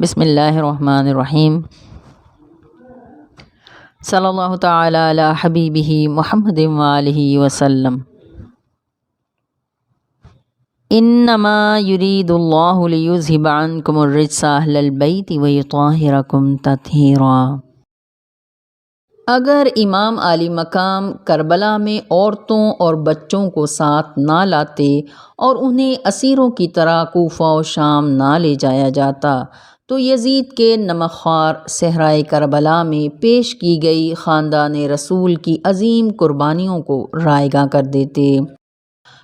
بسم اللہ الرحمن الرحیم۔ صلی اللہ تعالی علی حبیبہ محمد وآلہ وسلم۔ انما یرید اللہ لیذھب عنکم الرجس اہل البیت ویطہرکم تطہیرا۔ اگر امام علی مقام کربلا میں عورتوں اور بچوں کو ساتھ نہ لاتے اور انہیں اسیروں کی طرح کوفہ و شام نہ لے جایا جاتا تو یزید کے نمکخوار صحرائے کربلا میں پیش کی گئی خاندان رسول کی عظیم قربانیوں کو رائگاں کر دیتے۔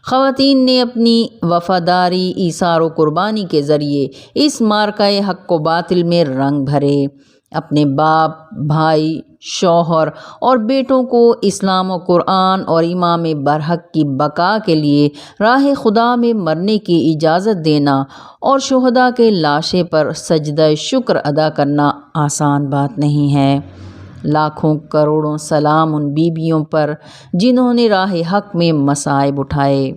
خواتین نے اپنی وفاداری، ایثار و قربانی کے ذریعے اس معرکہ حق و باطل میں رنگ بھرے، اپنے باپ، بھائی، شوہر اور بیٹوں کو اسلام و قرآن اور امام برحق کی بقا کے لیے راہ خدا میں مرنے کی اجازت دینا اور شہداء کے لاشیں پر سجدہ شکر ادا کرنا آسان بات نہیں ہے۔ لاکھوں کروڑوں سلام ان بیویوں پر جنہوں نے راہ حق میں مصائب اٹھائے،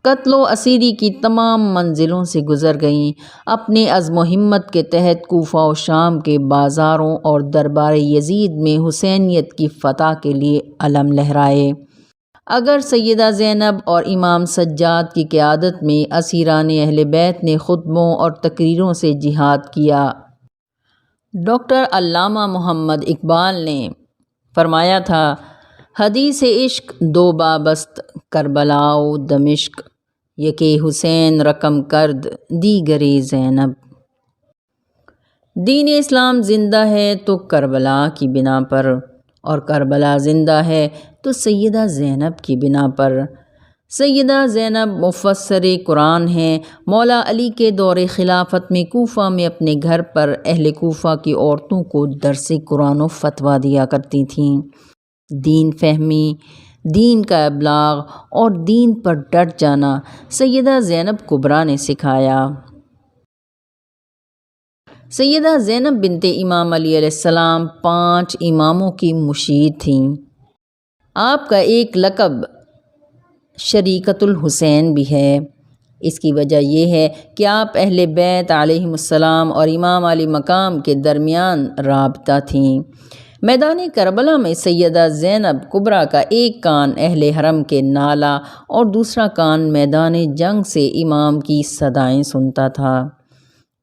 قتل و اسیری کی تمام منزلوں سے گزر گئیں، اپنے عزم و ہمت کے تحت کوفہ و شام کے بازاروں اور دربار یزید میں حسینیت کی فتح کے لیے علم لہرائے۔ اگر سیدہ زینب اور امام سجاد کی قیادت میں اسیران اہل بیت نے خطبوں اور تقریروں سے جہاد کیا۔ ڈاکٹر علامہ محمد اقبال نے فرمایا تھا، حدیث عشق دو بابست کربلا و دمشق، یکے حسین رقم کرد دیگرے زینب۔ دین اسلام زندہ ہے تو کربلا کی بنا پر، اور کربلا زندہ ہے تو سیدہ زینب کی بنا پر۔ سیدہ زینب مفسر قرآن ہیں۔ مولا علی کے دور خلافت میں کوفہ میں اپنے گھر پر اہل کوفہ کی عورتوں کو درس قرآن و فتویٰ دیا کرتی تھیں۔ دین فہمی، دین کا ابلاغ اور دین پر ڈٹ جانا سیدہ زینب کبریٰ نے سکھایا۔ سیدہ زینب بنت امام علی علیہ السلام 5 اماموں کی مشیر تھیں۔ آپ کا ایک لقب شریکۃ الحسین بھی ہے۔ اس کی وجہ یہ ہے کہ آپ اہل بیت علیہم السلام اور امام علی مقام کے درمیان رابطہ تھیں۔ میدان کربلا میں سیدہ زینب کبریٰ کا ایک کان اہل حرم کے نالہ اور دوسرا کان میدان جنگ سے امام کی صدائیں سنتا تھا۔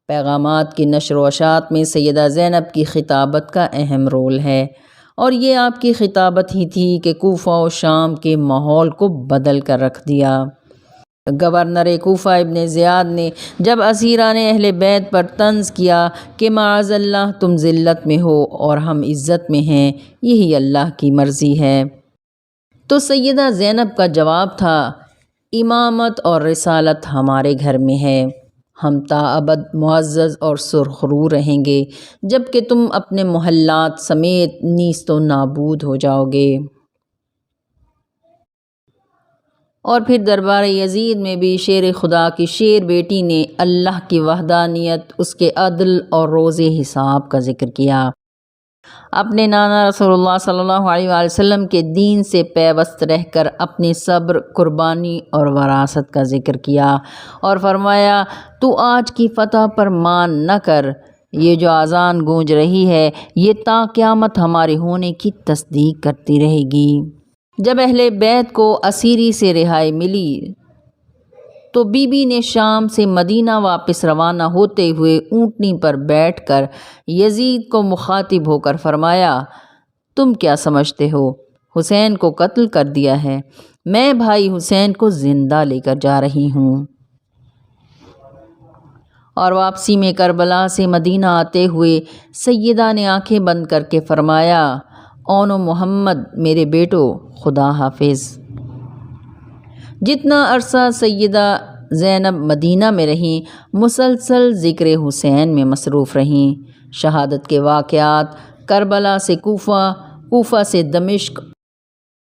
پیغامات کی نشر و اشاعت میں سیدہ زینب کی خطابت کا اہم رول ہے، اور یہ آپ کی خطابت ہی تھی کہ کوفہ و شام کے ماحول کو بدل کر رکھ دیا۔ گورنر کوفہ ابن زیاد نے جب اسیران اہل بیت پر طنز کیا کہ معاذ اللہ تم ذلت میں ہو اور ہم عزت میں ہیں، یہی اللہ کی مرضی ہے، تو سیدہ زینب کا جواب تھا، امامت اور رسالت ہمارے گھر میں ہے، ہم تا ابد معزز اور سرخرو رہیں گے جبکہ تم اپنے محلات سمیت نیست و نابود ہو جاؤ گے۔ اور پھر دربار یزید میں بھی شیر خدا کی شیر بیٹی نے اللہ کی وحدانیت، اس کے عدل اور روز حساب کا ذکر کیا۔ اپنے نانا رسول اللہ صلی اللہ علیہ وآلہ وسلم کے دین سے پیوست رہ کر اپنے صبر، قربانی اور وراثت کا ذکر کیا اور فرمایا، تو آج کی فتح پر مان نہ کر، یہ جو اذان گونج رہی ہے یہ تا قیامت ہمارے ہونے کی تصدیق کرتی رہے گی۔ جب اہل بیت کو اسیری سے رہائی ملی تو بی بی نے شام سے مدینہ واپس روانہ ہوتے ہوئے اونٹنی پر بیٹھ کر یزید کو مخاطب ہو کر فرمایا، تم کیا سمجھتے ہو، حسین کو قتل کر دیا ہے، میں بھائی حسین کو زندہ لے کر جا رہی ہوں۔ اور واپسی میں کربلا سے مدینہ آتے ہوئے سیدہ نے آنکھیں بند کر کے فرمایا، اون و محمد میرے بیٹو، خدا حافظ۔ جتنا عرصہ سیدہ زینب مدینہ میں رہیں، مسلسل ذکر حسین میں مصروف رہیں۔ شہادت کے واقعات کربلا سے کوفہ، کوفہ سے دمشق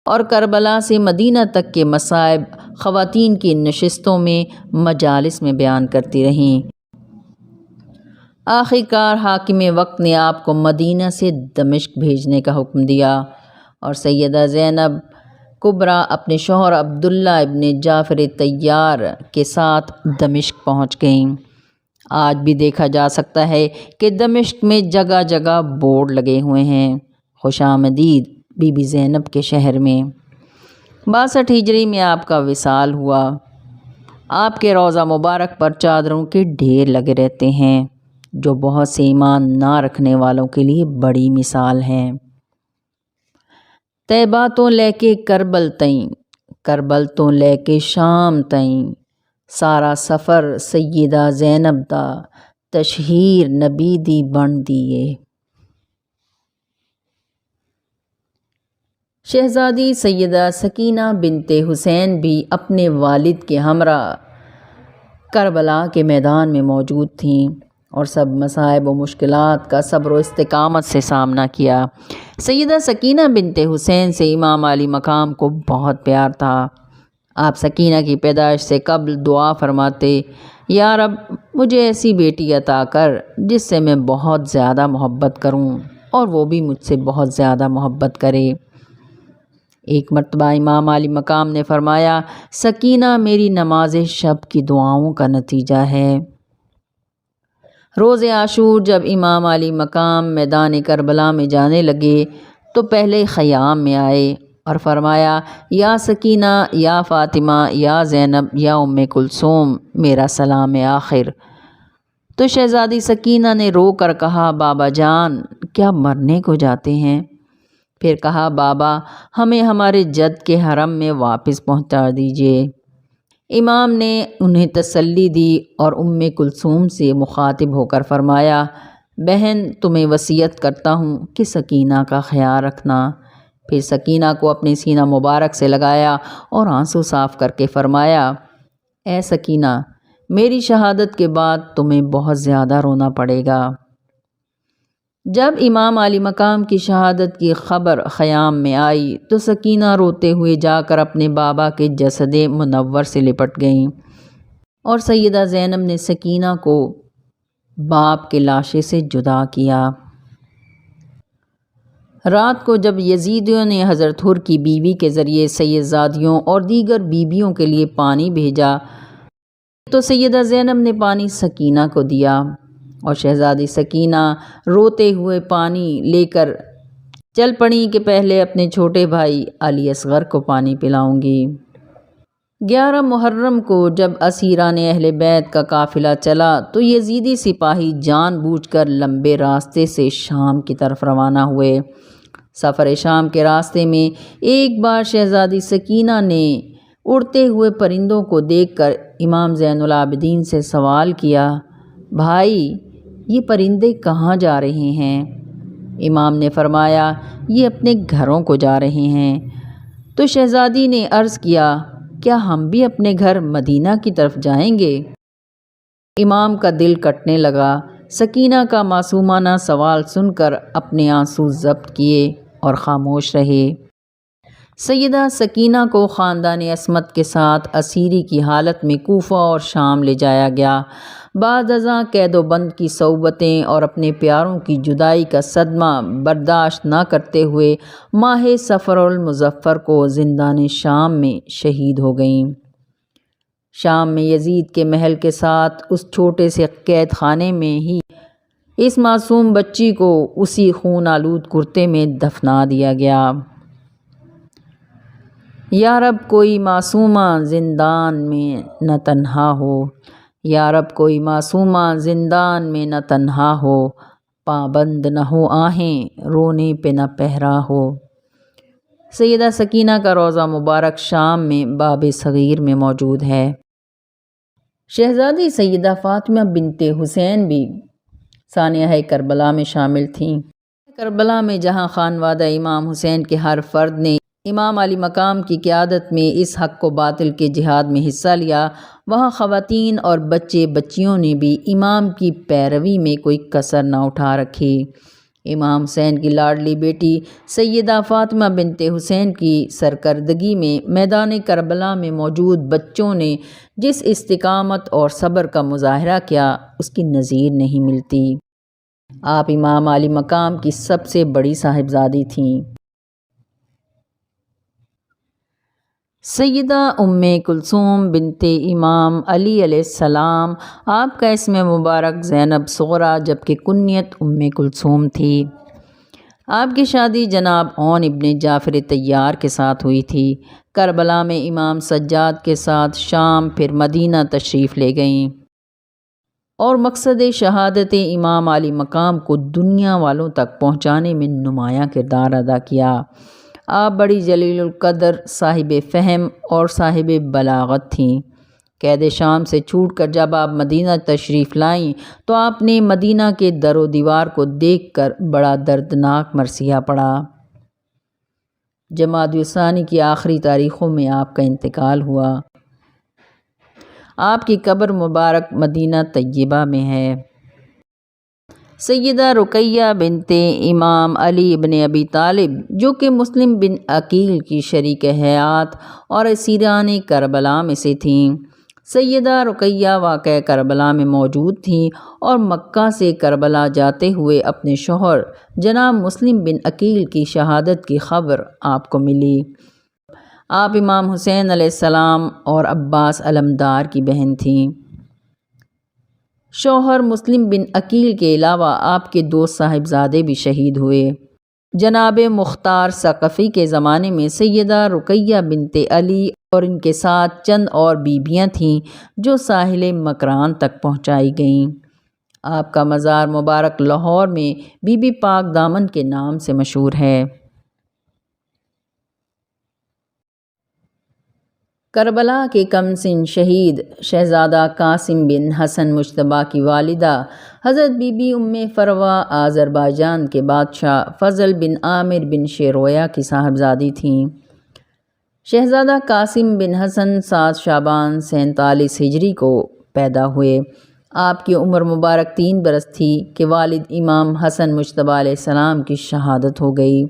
اور کربلا سے مدینہ تک کے مصائب خواتین کی نشستوں میں، مجالس میں بیان کرتی رہیں۔ آخرکار حاکم وقت نے آپ کو مدینہ سے دمشق بھیجنے کا حکم دیا، اور سیدہ زینب کبریٰ اپنے شوہر عبداللہ ابن جعفر طیار کے ساتھ دمشق پہنچ گئیں۔ آج بھی دیکھا جا سکتا ہے کہ دمشق میں جگہ جگہ بورڈ لگے ہوئے ہیں، خوش آمدید بی بی زینب کے شہر میں۔ 62 ہجری میں آپ کا وصال ہوا۔ آپ کے روضہ مبارک پر چادروں کے ڈھیر لگے رہتے ہیں، جو بہت سے ایمان نہ رکھنے والوں کے لیے بڑی مثال ہیں۔ طیبہ تو لے کے کربل تئیں، کربل تو لے کے شام تئیں، سارا سفر سیدہ زینب دا، تشہیر نبی دی بن دیے۔ شہزادی سیدہ سکینہ بنت حسین بھی اپنے والد کے ہمراہ کربلا کے میدان میں موجود تھیں اور سب مصائب و مشکلات کا صبر و استقامت سے سامنا کیا۔ سیدہ سکینہ بنت حسین سے امام علی مقام کو بہت پیار تھا۔ آپ سکینہ کی پیدائش سے قبل دعا فرماتے، یا رب مجھے ایسی بیٹی عطا کر جس سے میں بہت زیادہ محبت کروں اور وہ بھی مجھ سے بہت زیادہ محبت کرے۔ ایک مرتبہ امام علی مقام نے فرمایا، سکینہ میری نماز شب کی دعاؤں کا نتیجہ ہے۔ روز عاشور جب امام علی مقام میدان کربلا میں جانے لگے تو پہلے خیام میں آئے اور فرمایا، یا سکینہ، یا فاطمہ، یا زینب، یا ام کلثوم، میرا سلام آخر۔ تو شہزادی سکینہ نے رو کر کہا، بابا جان کیا مرنے کو جاتے ہیں؟ پھر کہا، بابا ہمیں ہمارے جد کے حرم میں واپس پہنچا دیجیے۔ امام نے انہیں تسلی دی اور ام کلثوم سے مخاطب ہو کر فرمایا، بہن تمہیں وصیت کرتا ہوں کہ سکینہ کا خیال رکھنا۔ پھر سکینہ کو اپنے سینہ مبارک سے لگایا اور آنسو صاف کر کے فرمایا، اے سکینہ میری شہادت کے بعد تمہیں بہت زیادہ رونا پڑے گا۔ جب امام علی مقام کی شہادت کی خبر خیام میں آئی تو سکینہ روتے ہوئے جا کر اپنے بابا کے جسد منور سے لپٹ گئیں اور سیدہ زینب نے سکینہ کو باپ کے لاشے سے جدا کیا۔ رات کو جب یزیدیوں نے حضرت حر کی بیوی کے ذریعے سیدزادیوں اور دیگر بیویوں کے لیے پانی بھیجا تو سیدہ زینب نے پانی سکینہ کو دیا اور شہزادی سکینہ روتے ہوئے پانی لے کر چل پڑیں کہ پہلے اپنے چھوٹے بھائی علی اصغر کو پانی پلاؤں گی۔ 11 محرم کو جب اسیران اہل بیت کا قافلہ چلا تو یزیدی سپاہی جان بوجھ کر لمبے راستے سے شام کی طرف روانہ ہوئے۔ سفر شام کے راستے میں ایک بار شہزادی سکینہ نے اڑتے ہوئے پرندوں کو دیکھ کر امام زین العابدین سے سوال کیا، بھائی یہ پرندے کہاں جا رہے ہیں؟ امام نے فرمایا، یہ اپنے گھروں کو جا رہے ہیں۔ تو شہزادی نے عرض کیا، کیا ہم بھی اپنے گھر مدینہ کی طرف جائیں گے؟ امام کا دل کٹنے لگا۔ سکینہ کا معصومانہ سوال سن کر اپنے آنسو ضبط کیے اور خاموش رہے۔ سیدہ سکینہ کو خاندان عصمت کے ساتھ اسیری کی حالت میں کوفہ اور شام لے جایا گیا۔ بعد ازاں قید و بند کی صعوبتیں اور اپنے پیاروں کی جدائی کا صدمہ برداشت نہ کرتے ہوئے ماہ صفر المظفر کو زندان شام میں شہید ہو گئیں۔ شام میں یزید کے محل کے ساتھ اس چھوٹے سے قید خانے میں ہی اس معصوم بچی کو اسی خون آلود کرتے میں دفنا دیا گیا۔ یا رب کوئی معصومہ زندان میں نہ تنہا ہو، یا رب کوئی معصومہ زندان میں نہ تنہا ہو، پابند نہ ہو آہیں رونے پہ نہ پہرا ہو۔ سیدہ سکینہ کا روضہ مبارک شام میں باب صغیر میں موجود ہے۔ شہزادی سیدہ فاطمہ بنت حسین بھی سانحہ کربلا میں شامل تھیں۔ کربلا میں جہاں خانوادہ امام حسین کے ہر فرد نے امام علی مقام کی قیادت میں اس حق و باطل کے جہاد میں حصہ لیا، وہاں خواتین اور بچے بچیوں نے بھی امام کی پیروی میں کوئی کسر نہ اٹھا رکھی۔ امام حسین کی لاڈلی بیٹی سیدہ فاطمہ بنت حسین کی سرکردگی میں میدان کربلا میں موجود بچوں نے جس استقامت اور صبر کا مظاہرہ کیا اس کی نظیر نہیں ملتی۔ آپ امام علی مقام کی سب سے بڑی صاحبزادی تھیں۔ سیدہ ام کلثوم بنت امام علی علیہ السلام، آپ کا اسم مبارک زینب صغریٰ جبکہ کنیت ام کلثوم تھی۔ آپ کی شادی جناب عون ابن جعفر طیار کے ساتھ ہوئی تھی۔ کربلا میں امام سجاد کے ساتھ شام پھر مدینہ تشریف لے گئیں اور مقصد شہادت امام علی مقام کو دنیا والوں تک پہنچانے میں نمایاں کردار ادا کیا۔ آپ بڑی جلیل القدر، صاحب فہم اور صاحب بلاغت تھیں۔ قید شام سے چھوٹ کر جب آپ مدینہ تشریف لائیں تو آپ نے مدینہ کے در و دیوار کو دیکھ کر بڑا دردناک مرثیہ پڑھا۔ جمادی الثانی کی آخری تاریخوں میں آپ کا انتقال ہوا۔ آپ کی قبر مبارک مدینہ طیبہ میں ہے۔ سیدہ رقیہ بنت امام علی ابن ابی طالب، جو کہ مسلم بن عقیل کی شریک حیات اور اسیران کربلا میں سے تھیں۔ سیدہ رقیہ واقعہ کربلا میں موجود تھیں اور مکہ سے کربلا جاتے ہوئے اپنے شوہر جناب مسلم بن عقیل کی شہادت کی خبر آپ کو ملی۔ آپ امام حسین علیہ السلام اور عباس علمدار کی بہن تھیں۔ شوہر مسلم بن عقیل کے علاوہ آپ کے 2 صاحبزادے بھی شہید ہوئے۔ جناب مختار ثقفی کے زمانے میں سیدہ رقیہ بنت علی اور ان کے ساتھ چند اور بیویاں تھیں جو ساحل مکران تک پہنچائی گئیں۔ آپ کا مزار مبارک لاہور میں بی بی پاک دامن کے نام سے مشہور ہے۔ کربلا کے کم سن شہید شہزادہ قاسم بن حسن مجتبیٰ کی والدہ حضرت بی بی ام فروہ آذربائیجان کے بادشاہ فضل بن عامر بن شیرویہ کی صاحبزادی تھیں۔ شہزادہ قاسم بن حسن 7 شعبان 47 ہجری کو پیدا ہوئے۔ آپ کی عمر مبارک 3 برس تھی کہ والد امام حسن مجتبیٰ علیہ السلام کی شہادت ہو گئی۔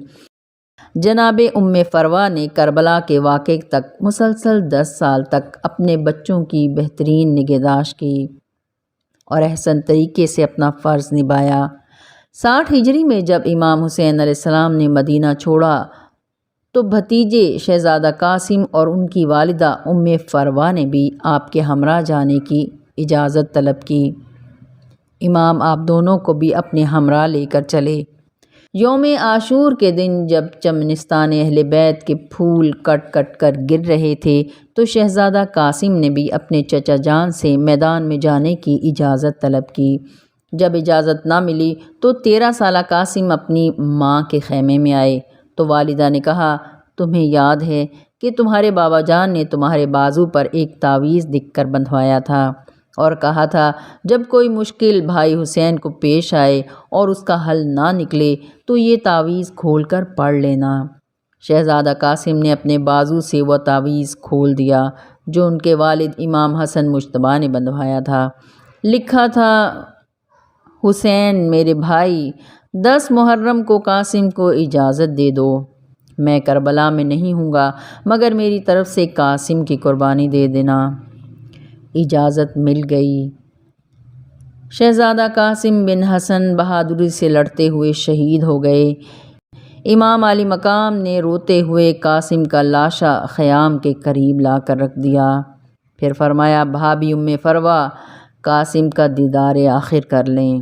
جناب ام فروہ نے کربلا کے واقعے تک مسلسل 10 سال تک اپنے بچوں کی بہترین نگہداشت کی اور احسن طریقے سے اپنا فرض نبھایا۔ 60 ہجری میں جب امام حسین علیہ السلام نے مدینہ چھوڑا تو بھتیجے شہزادہ قاسم اور ان کی والدہ ام فروہ نے بھی آپ کے ہمراہ جانے کی اجازت طلب کی۔ امام آپ دونوں کو بھی اپنے ہمراہ لے کر چلے۔ یوم عاشور کے دن جب چمنستان اہل بیت کے پھول کٹ کٹ کر گر رہے تھے تو شہزادہ قاسم نے بھی اپنے چچا جان سے میدان میں جانے کی اجازت طلب کی۔ جب اجازت نہ ملی تو 13 سالہ قاسم اپنی ماں کے خیمے میں آئے تو والدہ نے کہا، تمہیں یاد ہے کہ تمہارے بابا جان نے تمہارے بازو پر ایک تعویذ لکھ کر بندھوایا تھا اور کہا تھا جب کوئی مشکل بھائی حسین کو پیش آئے اور اس کا حل نہ نکلے تو یہ تعویذ کھول کر پڑھ لینا۔ شہزادہ قاسم نے اپنے بازو سے وہ تعویذ کھول دیا جو ان کے والد امام حسن مجتبیٰ نے بندھوایا تھا۔ لکھا تھا، حسین میرے بھائی، 10 محرم کو قاسم کو اجازت دے دو۔ میں کربلا میں نہیں ہوں گا مگر میری طرف سے قاسم کی قربانی دے دینا۔ اجازت مل گئی۔ شہزادہ قاسم بن حسن بہادری سے لڑتے ہوئے شہید ہو گئے۔ امام علی مقام نے روتے ہوئے قاسم کا لاشا خیام کے قریب لا کر رکھ دیا۔ پھر فرمایا، بھابھی ام فروہ، قاسم کا دیدار آخر کر لیں۔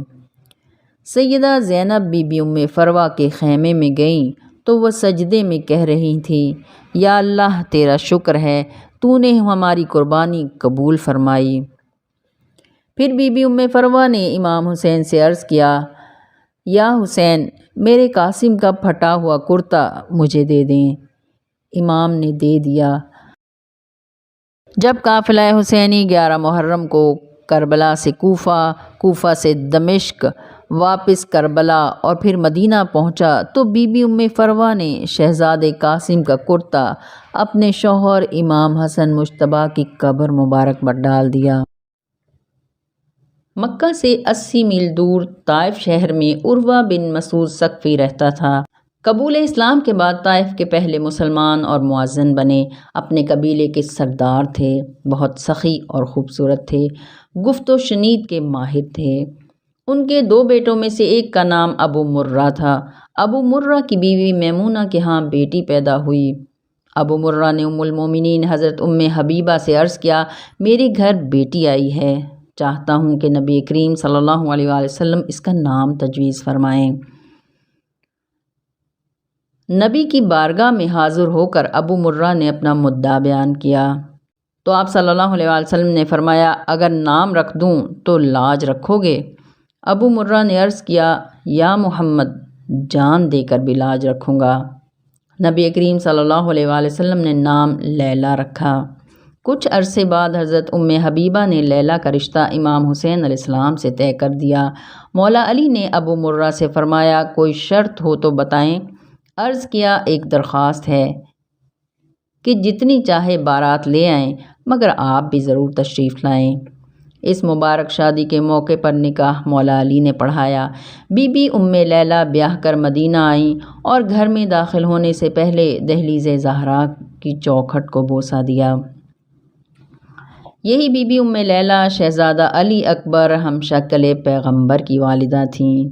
سیدہ زینب بی بی ام فروہ کے خیمے میں گئیں تو وہ سجدے میں کہہ رہی تھیں، یا اللہ تیرا شکر ہے تو نے ہماری قربانی قبول فرمائی۔ پھر بی بی ام فروہ نے امام حسین سے عرض کیا، یا حسین میرے قاسم کا پھٹا ہوا کرتا مجھے دے دیں۔ امام نے دے دیا۔ جب قافلہ حسینی 11 محرم کو کربلا سے کوفہ، کوفہ سے دمشق، واپس کربلا اور پھر مدینہ پہنچا تو بی بی ام فروہ نے شہزادے قاسم کا کرتا اپنے شوہر امام حسن مجتبیٰ کی قبر مبارک پر ڈال دیا۔ مکہ سے 80 میل دور طائف شہر میں عروہ بن مسعود ثقفی رہتا تھا۔ قبول اسلام کے بعد طائف کے پہلے مسلمان اور مؤذن بنے۔ اپنے قبیلے کے سردار تھے، بہت سخی اور خوبصورت تھے، گفت و شنید کے ماہر تھے۔ ان کے 2 بیٹوں میں سے ایک کا نام ابو مرہ تھا۔ ابو مرہ کی بیوی میمونہ کے ہاں بیٹی پیدا ہوئی۔ ابو مرہ نے ام المومنین حضرت حبیبہ سے عرض کیا، میرے گھر بیٹی آئی ہے، چاہتا ہوں کہ نبی کریم صلی اللہ علیہ وآلہ وسلم اس کا نام تجویز فرمائیں۔ نبی کی بارگاہ میں حاضر ہو کر ابو مرہ نے اپنا مدعا بیان کیا تو آپ صلی اللہ علیہ وآلہ وسلم نے فرمایا، اگر نام رکھ دوں تو لاج رکھو گے؟ ابو مرہ نے عرض کیا، یا محمد، جان دے کر بھی لاج رکھوں گا۔ نبی کریم صلی اللہ علیہ وآلہ وسلم نے نام لیلا رکھا۔ کچھ عرصے بعد حضرت حبیبہ نے لیلا کا رشتہ امام حسین علیہ السلام سے طے کر دیا۔ مولا علی نے ابو مرہ سے فرمایا، کوئی شرط ہو تو بتائیں۔ عرض کیا، ایک درخواست ہے کہ جتنی چاہے بارات لے آئیں، مگر آپ بھی ضرور تشریف لائیں۔ اس مبارک شادی کے موقع پر نکاح مولا علی نے پڑھایا۔ بی بی لیلا بیاہ کر مدینہ آئیں اور گھر میں داخل ہونے سے پہلے دہلیز زہرا کی چوکھٹ کو بوسہ دیا۔ یہی بی بی لیلا شہزادہ علی اکبر ہمشکل پیغمبر کی والدہ تھیں۔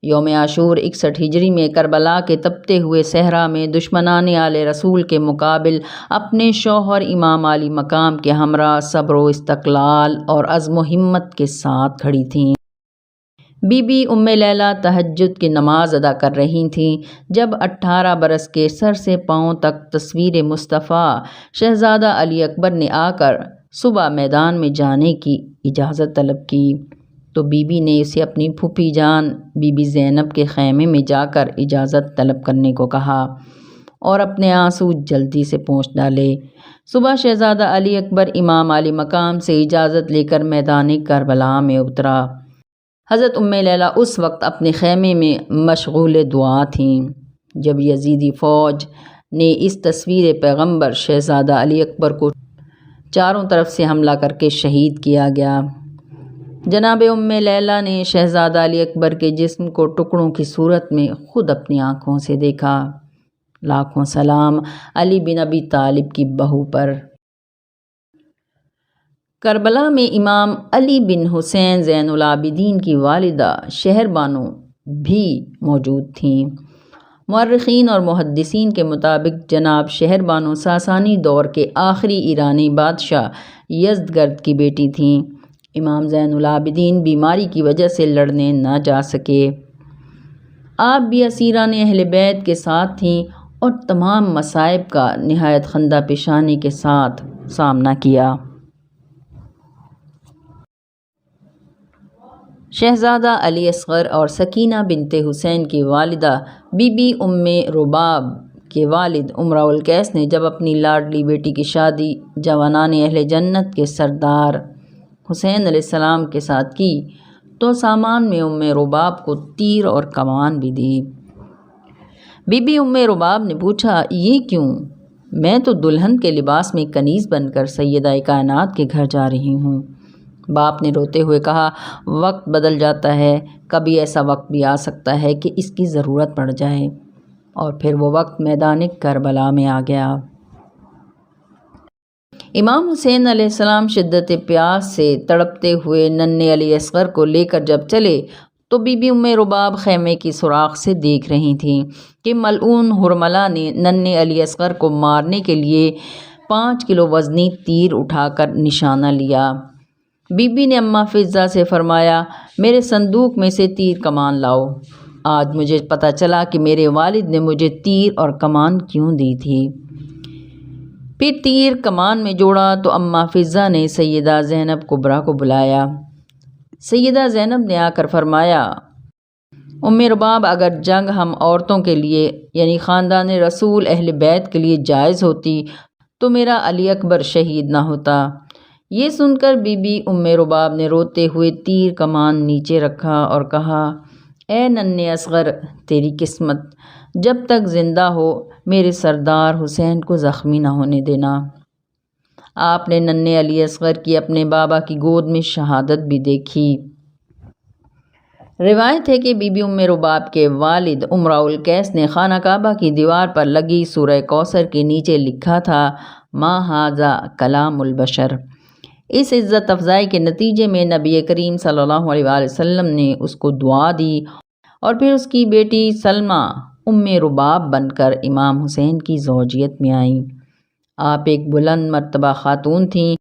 یوم عاشور 61 ہجری میں کربلا کے تپتے ہوئے صحرا میں دشمنان آل رسول کے مقابل اپنے شوہر امام علی مقام کے ہمراہ صبر و استقلال اور عزم و ہمت کے ساتھ کھڑی تھیں۔ بی بی لیلا تہجد کی نماز ادا کر رہی تھیں جب 18 برس کے سر سے پاؤں تک تصویر مصطفیٰ شہزادہ علی اکبر نے آ کر صبح میدان میں جانے کی اجازت طلب کی تو بی بی نے اسے اپنی پھوپھی جان بی بی زینب کے خیمے میں جا کر اجازت طلب کرنے کو کہا اور اپنے آنسو جلدی سے پونچھ ڈالے۔ صبح شہزادہ علی اکبر امام علی مقام سے اجازت لے کر میدان کربلا میں اترا۔ حضرت لیلا اس وقت اپنے خیمے میں مشغول دعا تھیں جب یزیدی فوج نے اس تصویر پیغمبر شہزادہ علی اکبر کو چاروں طرف سے حملہ کر کے شہید کیا گیا۔ جناب لیلا نے شہزادہ علی اکبر کے جسم کو ٹکڑوں کی صورت میں خود اپنی آنکھوں سے دیکھا۔ لاکھوں سلام علی بن ابی طالب کی بہو پر۔ کربلا میں امام علی بن حسین زین العابدین کی والدہ شہر بانو بھی موجود تھیں۔ مورخین اور محدثین کے مطابق جناب شہر بانو ساسانی دور کے آخری ایرانی بادشاہ یزدگرد کی بیٹی تھیں۔ امام زین العابدین بیماری کی وجہ سے لڑنے نہ جا سکے۔ آپ بھی اسیران اہل بیت کے ساتھ تھیں اور تمام مصائب کا نہایت خندہ پیشانی کے ساتھ سامنا کیا۔ شہزادہ علی اصغر اور سکینہ بنت حسین کی والدہ بی بی رباب کے والد امراء القیس نے جب اپنی لاڈلی بیٹی کی شادی جوانان اہل جنت کے سردار حسین علیہ السلام کے ساتھ کی تو سامان میں رباب کو تیر اور کمان بھی دی۔ بی بی رباب نے پوچھا، یہ کیوں؟ میں تو دلہن کے لباس میں کنیز بن کر سیدہ کائنات کے گھر جا رہی ہوں۔ باپ نے روتے ہوئے کہا، وقت بدل جاتا ہے، کبھی ایسا وقت بھی آ سکتا ہے کہ اس کی ضرورت پڑ جائے۔ اور پھر وہ وقت میدان کربلا میں آ گیا۔ امام حسین علیہ السلام شدت پیاس سے تڑپتے ہوئے ننھے علی اصغر کو لے کر جب چلے تو بی بی رباب خیمے کی سوراخ سے دیکھ رہی تھیں کہ ملعون حرملہ نے ننھے علی اصغر کو مارنے کے لیے 5 کلو وزنی تیر اٹھا کر نشانہ لیا۔ بی بی نے اماں فضہ سے فرمایا، میرے صندوق میں سے تیر کمان لاؤ۔ آج مجھے پتہ چلا کہ میرے والد نے مجھے تیر اور کمان کیوں دی تھی۔ پھر تیر کمان میں جوڑا تو اماں فضہ نے سیدہ زینب کبریٰ کو بلایا۔ سیدہ زینب نے آ کر فرمایا، رباب، اگر جنگ ہم عورتوں کے لیے یعنی خاندان رسول اہل بیت کے لیے جائز ہوتی تو میرا علی اکبر شہید نہ ہوتا۔ یہ سن کر بی بی رباب نے روتے ہوئے تیر کمان نیچے رکھا اور کہا، اے ننھے اصغر، تیری قسمت، جب تک زندہ ہو میرے سردار حسین کو زخمی نہ ہونے دینا۔ آپ نے ننھے علی اصغر کی اپنے بابا کی گود میں شہادت بھی دیکھی۔ روایت ہے کہ بی بی رباب کے والد امراء القیس نے خانہ کعبہ کی دیوار پر لگی سورہ کوثر کے نیچے لکھا تھا، ما ھذا کلام البشر۔ اس عزت افزائی کے نتیجے میں نبی کریم صلی اللہ علیہ وآلہ وسلم نے اس کو دعا دی اور پھر اس کی بیٹی سلمہ رباب بن کر امام حسین کی زوجیت میں آئیں۔ آپ ایک بلند مرتبہ خاتون تھیں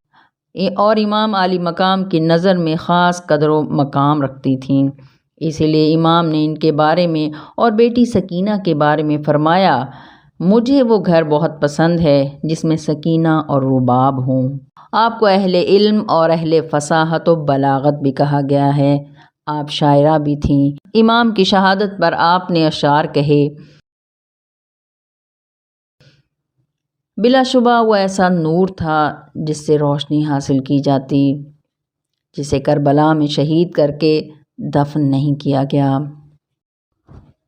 اور امام عالی مقام کی نظر میں خاص قدر و مقام رکھتی تھیں، اسی لیے امام نے ان کے بارے میں اور بیٹی سکینہ کے بارے میں فرمایا، مجھے وہ گھر بہت پسند ہے جس میں سکینہ اور رباب ہوں۔ آپ کو اہل علم اور اہل فصاحت و بلاغت بھی کہا گیا ہے۔ آپ شاعرہ بھی تھیں۔ امام کی شہادت پر آپ نے اشعار کہے، بلا شبہ وہ ایسا نور تھا جس سے روشنی حاصل کی جاتی، جسے کربلا میں شہید کر کے دفن نہیں کیا گیا۔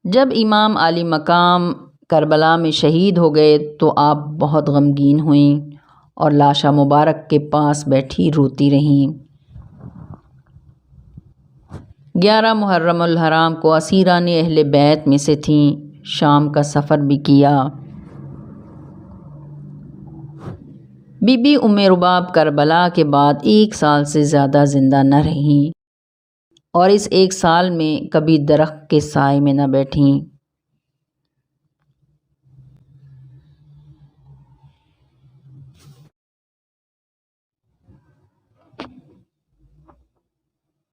جب امام عالی مقام کربلا میں شہید ہو گئے تو آپ بہت غمگین ہوئیں اور لاشا مبارک کے پاس بیٹھی روتی رہیں۔ 11 محرم الحرام کو اسیران اہل بیت میں سے تھیں، شام کا سفر بھی کیا۔ بی بی ام رباب کربلا کے بعد 1 سال سے زیادہ زندہ نہ رہیں اور اس 1 سال میں کبھی درخت کے سائے میں نہ بیٹھیں۔